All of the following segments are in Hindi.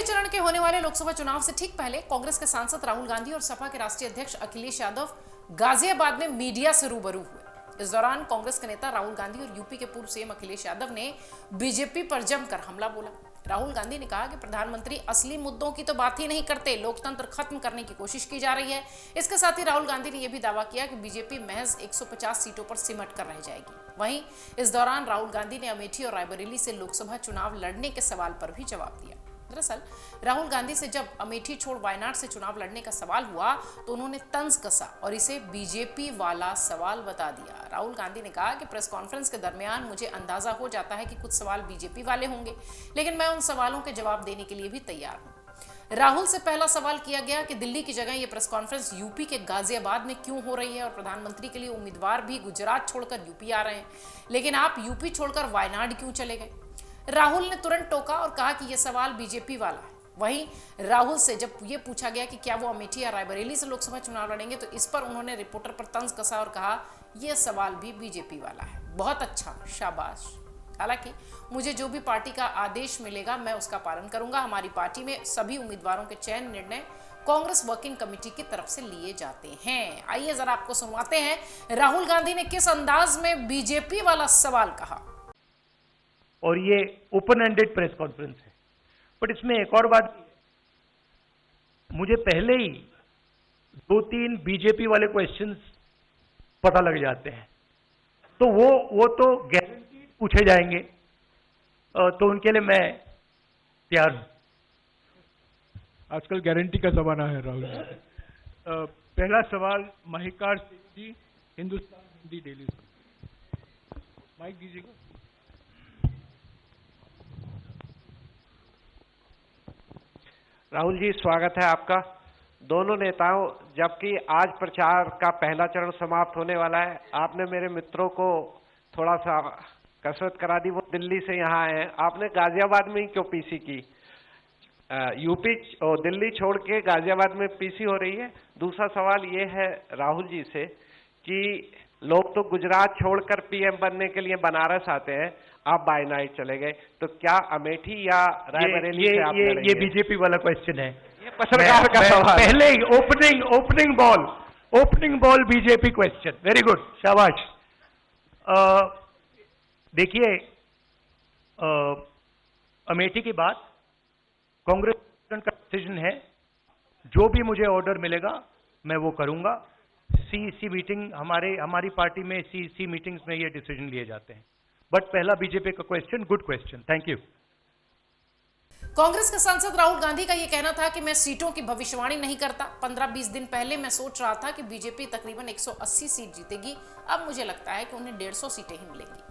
चरण के होने वाले लोकसभा चुनाव से ठीक पहले कांग्रेस के सांसद राहुल गांधी और सपा के राष्ट्रीय अध्यक्ष अखिलेश यादव गाजियाबाद में मीडिया से रूबरू हुए। इस दौरान कांग्रेस के नेता राहुल गांधी और यूपी के पूर्व सीएम अखिलेश यादव ने बीजेपी पर जमकर हमला बोला। राहुल गांधी ने कहा कि प्रधानमंत्री असली मुद्दों की तो बात ही नहीं करते, लोकतंत्र खत्म करने की कोशिश की जा रही है। इसके साथ ही राहुल गांधी ने यह भी दावा किया कि बीजेपी महज 150 सीटों पर सिमट कर रह जाएगी। वहीं इस दौरान राहुल गांधी ने अमेठी और रायबरेली से लोकसभा चुनाव लड़ने के सवाल पर भी जवाब दिया। दरअसल राहुल गांधी से जब अमेठी छोड़ वायनाड से चुनाव लड़ने का सवाल हुआ तो उन्होंने तंज कसा और इसे बीजेपी वाला सवाल बता दिया। राहुल गांधी ने कहा कि प्रेस कॉन्फ्रेंस के दरमियान मुझे अंदाजा हो जाता है कि कुछ सवाल बीजेपी वाले होंगे, लेकिन मैं उन सवालों के जवाब देने के लिए भी तैयार हूं। राहुल से पहला सवाल किया गया कि दिल्ली की जगह यह प्रेस कॉन्फ्रेंस यूपी के गाजियाबाद में क्यों हो रही है और प्रधानमंत्री के लिए उम्मीदवार भी गुजरात छोड़कर यूपी आ रहे हैं, लेकिन आप यूपी छोड़कर वायनाड क्यों चले गए। राहुल ने तुरंत टोका और कहा कि यह सवाल बीजेपी वाला है। वहीं राहुल से जब यह पूछा गया कि क्या वो अमेठी या रायबरेली से लोकसभा चुनाव लड़ेंगे तो इस पर उन्होंने रिपोर्टर पर तंज कसा और कहा यह सवाल भी बीजेपी वाला है। बहुत अच्छा, शाबाश। हालांकि मुझे जो भी पार्टी का आदेश मिलेगा मैं उसका पालन करूंगा। हमारी पार्टी में सभी उम्मीदवारों के चयन निर्णय कांग्रेस वर्किंग कमेटी की तरफ से लिए जाते हैं। आइए जरा आपको सुनवाते हैं राहुल गांधी ने किस अंदाज में बीजेपी वाला सवाल कहा। और ये ओपन एंडेड प्रेस कॉन्फ्रेंस है, बट इसमें एक और बात, मुझे पहले ही 2-3 बीजेपी वाले क्वेश्चंस पता लग जाते हैं, तो वो तो गारंटी पूछे जाएंगे, तो उनके लिए मैं तैयार हूं। आजकल गारंटी का जमाना है राहुल जी। पहला सवाल महिकार सिंह जी, हिंदुस्तान हिंदी डेली से। माइक दीजिएगा। राहुल जी, स्वागत है आपका। दोनों नेताओं, जबकि आज प्रचार का पहला चरण समाप्त होने वाला है, आपने मेरे मित्रों को थोड़ा सा कसरत करा दी, वो दिल्ली से यहाँ आए हैं। आपने गाजियाबाद में ही क्यों पीसी की? यूपी और दिल्ली छोड़ के गाजियाबाद में पीसी हो रही है। दूसरा सवाल ये है राहुल जी से कि लोग तो गुजरात छोड़कर पीएम बनने के लिए बनारस आते हैं, आप वायनाड चले गए, तो क्या अमेठी या रायबरेली से आप लड़ेंगे? ये बीजेपी वाला क्वेश्चन है। ये पत्रकार का सवाल। पहले ही opening ball BJP question. Very good, शाबाश। देखिए, अमेठी की बात कांग्रेस का डिसीजन है। जो भी मुझे ऑर्डर मिलेगा मैं वो करूंगा। सीईसी मीटिंग, हमारी पार्टी में सीईसी मीटिंग्स में ये डिसीजन लिए जाते हैं। बट पहला बीजेपी का question, good question, thank you. Congress के सांसद राहुल गांधी का यह कहना था कि मैं सीटों की भविष्यवाणी नहीं करता। 15-20 दिन पहले मैं सोच रहा था कि बीजेपी तकरीबन 180 सीट जीतेगी, अब मुझे लगता है कि उन्हें 150 सीटें ही मिलेंगी।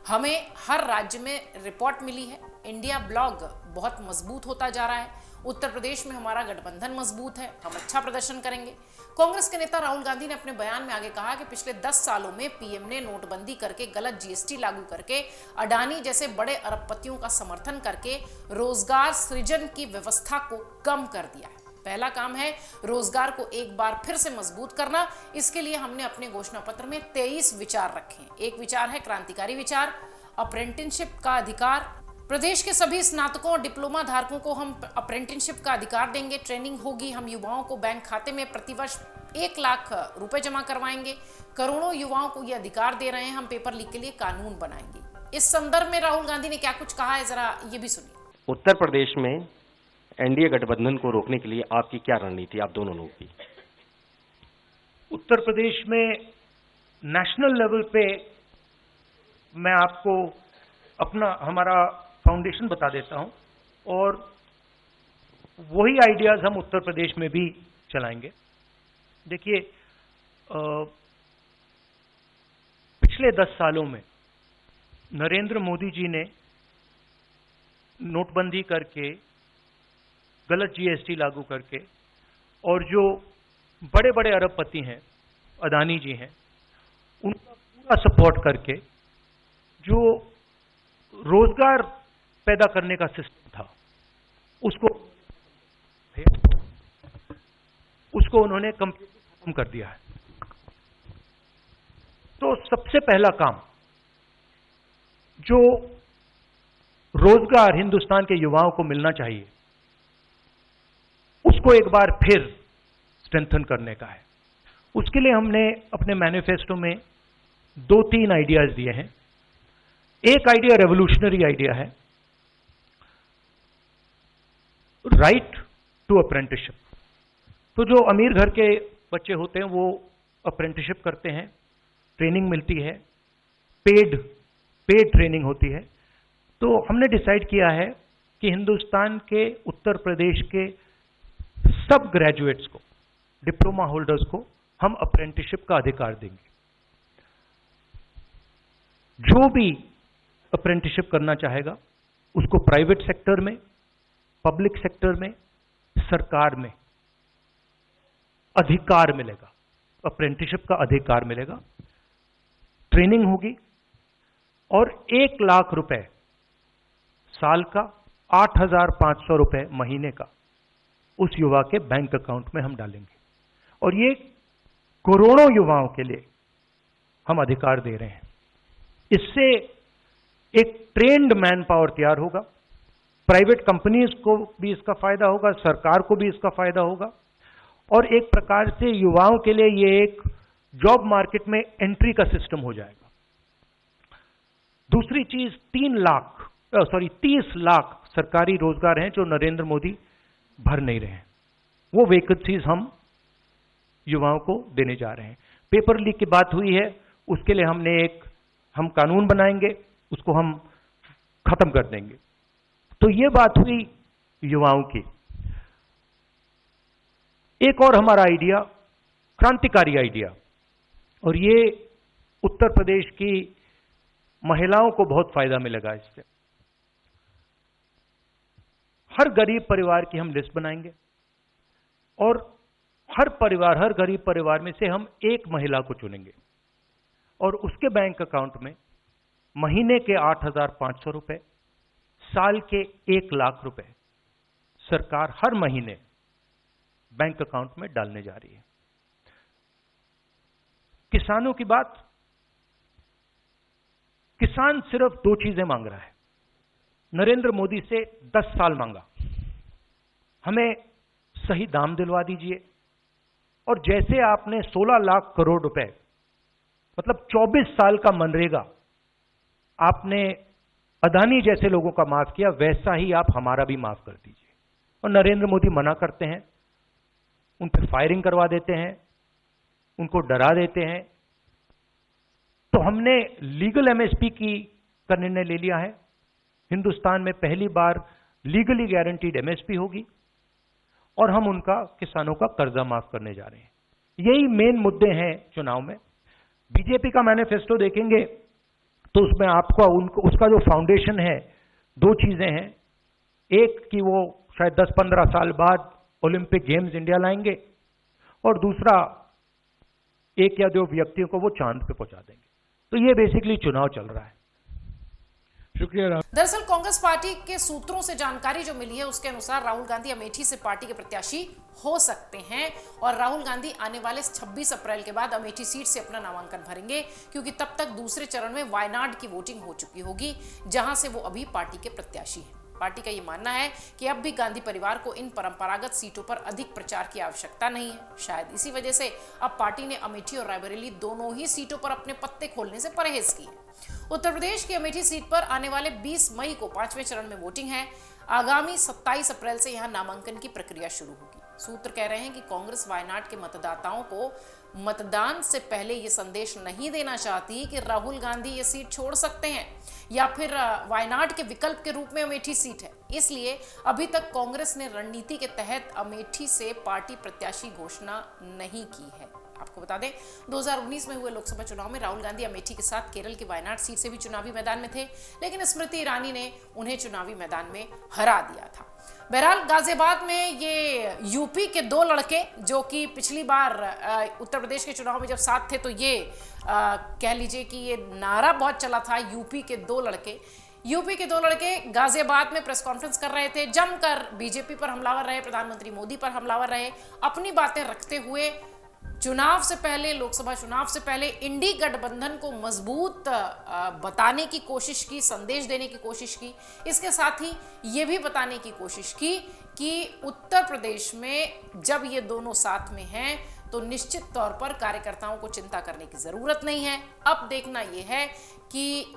हमें हर राज्य में रिपोर्ट मिली है। इंडिया ब्लॉक बहुत मजबूत होता जा रहा है। उत्तर प्रदेश में हमारा गठबंधन मजबूत है, हम अच्छा प्रदर्शन करेंगे। कांग्रेस के नेता राहुल गांधी ने अपने बयान में आगे कहा कि पिछले 10 सालों में पीएम ने नोटबंदी करके, गलत जीएसटी लागू करके, अडानी जैसे बड़े अरबपतियों का समर्थन करके रोजगार सृजन की व्यवस्था को कम कर दिया है। पहला काम है रोजगार को एक बार फिर से मजबूत करना। इसके लिए हमने अपने घोषणा पत्र में 23 विचार रखे। एक विचार है क्रांतिकारी विचार, अप्रेंटिसशिप का अधिकार। प्रदेश के सभी स्नातकों और डिप्लोमा धारकों को हम अप्रेंटिसशिप का अधिकार देंगे। ट्रेनिंग होगी। हम युवाओं को बैंक खाते में प्रतिवर्ष 1 लाख रुपए जमा करवाएंगे। करोड़ों युवाओं को ये अधिकार दे रहे हैं। हम पेपर लीक के लिए कानून बनाएंगे। इस संदर्भ में राहुल गांधी ने क्या कुछ कहा है, जरा ये भी सुनिए। उत्तर प्रदेश में एनडीए गठबंधन को रोकने के लिए आपकी क्या रणनीति, आप दोनों लोगों की? उत्तर प्रदेश में नेशनल लेवल पे मैं आपको हमारा फाउंडेशन बता देता हूं, और वही आइडियाज हम उत्तर प्रदेश में भी चलाएंगे। देखिए, पिछले 10 सालों में नरेंद्र मोदी जी ने नोटबंदी करके, गलत जीएसटी लागू करके, और जो बड़े बड़े अरबपति हैं, अडानी जी हैं, उनका पूरा सपोर्ट करके जो रोजगार पैदा करने का सिस्टम था उसको उन्होंने कंप्लीटली खत्म कर दिया है। तो सबसे पहला काम जो रोजगार हिंदुस्तान के युवाओं को मिलना चाहिए उसको एक बार फिर स्ट्रेंथन करने का है। उसके लिए हमने अपने मैनिफेस्टो में 2-3 आइडियाज दिए हैं। एक आइडिया रेवोल्यूशनरी आइडिया है, राइट टू अप्रेंटिसशिप। तो जो अमीर घर के बच्चे होते हैं वो अप्रेंटिसशिप करते हैं, ट्रेनिंग मिलती है, पेड ट्रेनिंग होती है। तो हमने डिसाइड किया है कि हिंदुस्तान के उत्तर प्रदेश के सब ग्रेजुएट्स को, डिप्लोमा होल्डर्स को हम अप्रेंटिसशिप का अधिकार देंगे। जो भी अप्रेंटिसशिप करना चाहेगा उसको प्राइवेट सेक्टर में, पब्लिक सेक्टर में, सरकार में अधिकार मिलेगा, अप्रेंटिसशिप का अधिकार मिलेगा, ट्रेनिंग होगी और 1 लाख रुपए साल का, 8,500 रुपए महीने का उस युवा के बैंक अकाउंट में हम डालेंगे। और ये करोड़ों युवाओं के लिए हम अधिकार दे रहे हैं। इससे एक ट्रेन्ड मैन पावर तैयार होगा, प्राइवेट कंपनीज को भी इसका फायदा होगा, सरकार को भी इसका फायदा होगा और एक प्रकार से युवाओं के लिए ये एक जॉब मार्केट में एंट्री का सिस्टम हो जाएगा। दूसरी चीज 30 लाख सरकारी रोजगार हैं जो नरेंद्र मोदी भर नहीं रहे हैं, वो वैकेंसीज हम युवाओं को देने जा रहे हैं। पेपर लीक की बात हुई है, उसके लिए हम कानून बनाएंगे, उसको हम खत्म कर देंगे। तो ये बात हुई युवाओं की। एक और हमारा आइडिया, क्रांतिकारी आइडिया, और ये उत्तर प्रदेश की महिलाओं को बहुत फायदा मिलेगा इससे। हर गरीब परिवार की हम लिस्ट बनाएंगे और हर गरीब परिवार में से हम एक महिला को चुनेंगे और उसके बैंक अकाउंट में महीने के 8,500 रुपए, साल के 1 लाख रुपए सरकार हर महीने बैंक अकाउंट में डालने जा रही है। किसानों की बात, किसान सिर्फ 2 चीजें मांग रहा है। नरेंद्र मोदी से 10 साल मांगा, हमें सही दाम दिलवा दीजिए। और जैसे आपने 16 लाख करोड़ रुपए, मतलब 24 साल का मनरेगा आपने अदानी जैसे लोगों का माफ किया, वैसा ही आप हमारा भी माफ कर दीजिए। और नरेंद्र मोदी मना करते हैं, उन पर फायरिंग करवा देते हैं, उनको डरा देते हैं। तो हमने लीगल एमएसपी का निर्णय ले लिया है। हिंदुस्तान में पहली बार लीगली गारंटीड एमएसपी होगी और हम उनका, किसानों का कर्जा माफ करने जा रहे हैं। यही मेन मुद्दे हैं चुनाव में। बीजेपी का मैनिफेस्टो देखेंगे तो उसमें आपको उसका जो फाउंडेशन है, 2 चीजें हैं। एक कि वो शायद 10-15 साल बाद ओलंपिक गेम्स इंडिया लाएंगे और दूसरा 1 या 2 व्यक्तियों को वो चांद पे पहुंचा देंगे। तो ये बेसिकली चुनाव चल रहा है। शुक्रिया। दरअसल कांग्रेस पार्टी के सूत्रों से जानकारी जो मिली है उसके अनुसार राहुल गांधी अमेठी से पार्टी के प्रत्याशी हो सकते हैं और राहुल गांधी आने वाले 26 अप्रैल के बाद अमेठी सीट से अपना नामांकन भरेंगे, क्योंकि तब तक दूसरे चरण में वायनाड की वोटिंग हो चुकी होगी, जहां से वो अभी पार्टी के प्रत्याशी हैं। पार्टी का ये मानना है कि अब भी गांधी परिवार को इन परंपरागत सीटों पर अधिक प्रचार की आवश्यकता नहीं है। शायद इसी वजह से अब पार्टी ने अमेठी और रायबरेली दोनों ही सीटों पर अपने पत्ते खोलने से परहेज की है। उत्तर प्रदेश की अमेठी सीट पर आने वाले 20 मई को 5वें चरण में वोटिंग है। आगामी 27 अप्रैल से यहां नामांकन की प्रक्रिया शुरू होगी। सूत्र कह रहे हैं कि कांग्रेस वायनाड के मतदाताओं को मतदान से पहले ये संदेश नहीं देना चाहती कि राहुल गांधी ये सीट छोड़ सकते हैं या फिर वायनाड के विकल्प के रूप में अमेठी सीट है। इसलिए अभी तक कांग्रेस ने रणनीति के तहत अमेठी से पार्टी प्रत्याशी घोषणा नहीं की है। आपको बता दें 2019 में हुए लोकसभा चुनाव में राहुल गांधी अमेठी के साथ केरल की वायनाड सीट से भी चुनावी मैदान में थे, लेकिन स्मृति ईरानी ने उन्हें चुनावी मैदान में हरा दिया था। बहरहाल गाजियाबाद में ये यूपी के 2 लड़के जो कि पिछली बार उत्तर प्रदेश के चुनाव में जब साथ थे तो ये कह लीजिए कि ये नारा बहुत चला था, यूपी के 2 लड़के गाजियाबाद में प्रेस कॉन्फ्रेंस कर रहे थे, जमकर बीजेपी पर हमलावर रहे, प्रधानमंत्री मोदी पर हमलावर रहे, अपनी बातें रखते हुए चुनाव से पहले, लोकसभा चुनाव से पहले इंडी गठबंधन को मजबूत बताने की कोशिश की, संदेश देने की कोशिश की। इसके साथ ही ये भी बताने की कोशिश की कि उत्तर प्रदेश में जब ये दोनों साथ में हैं तो निश्चित तौर पर कार्यकर्ताओं को चिंता करने की जरूरत नहीं है। अब देखना यह है कि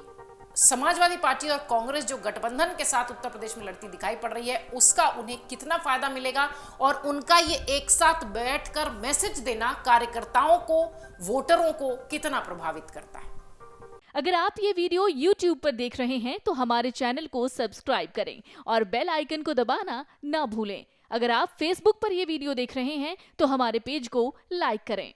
समाजवादी पार्टी और कांग्रेस जो गठबंधन के साथ उत्तर प्रदेश में लड़ती दिखाई पड़ रही है, उसका उन्हें कितना फायदा मिलेगा और उनका ये एक साथ बैठकर मैसेज देना कार्यकर्ताओं को, वोटरों को कितना प्रभावित करता है। अगर आप ये वीडियो YouTube पर देख रहे हैं तो हमारे चैनल को सब्सक्राइब करें और बेल आइकन को दबाना ना भूलें। अगर आप Facebook पर ये वीडियो देख रहे हैं तो हमारे पेज को लाइक करें।